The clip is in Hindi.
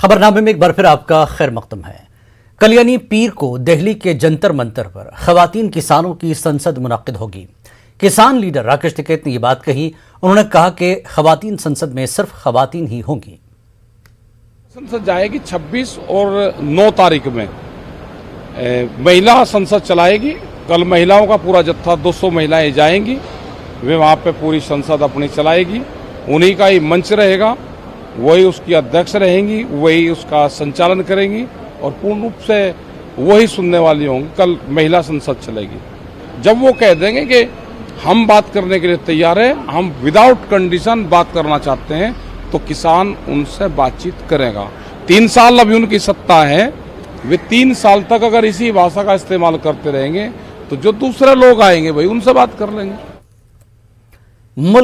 खबरनामे में एक बार फिर आपका खैर मकदम है। कल यानी पीर को दिल्ली के जंतर मंतर पर खवातीन किसानों की संसद मुनक्किद होगी। किसान लीडर राकेश टिकैत ने ये बात कही। उन्होंने कहा कि खवातीन संसद में सिर्फ खवातीन ही होंगी। संसद जाएगी 26 और 9 तारीख में महिला संसद चलाएगी। कल महिलाओं का पूरा जत्था 200 महिलाएं जाएंगी। वे वहाँ पे पूरी संसद अपनी चलाएगी। उन्हीं का ही मंच रहेगा, वही उसकी अध्यक्ष रहेंगी, वही उसका संचालन करेंगी और पूर्ण रूप से वही सुनने वाली होंगी। कल महिला संसद चलेगी। जब वो कह देंगे कि हम बात करने के लिए तैयार हैं, हम विदाउट कंडीशन बात करना चाहते हैं, तो किसान उनसे बातचीत करेगा। 3 साल अभी उनकी सत्ता है, वे 3 साल तक अगर इसी भाषा का इस्तेमाल करते रहेंगे तो जो दूसरे लोग आएंगे भाई उनसे बात कर लेंगे।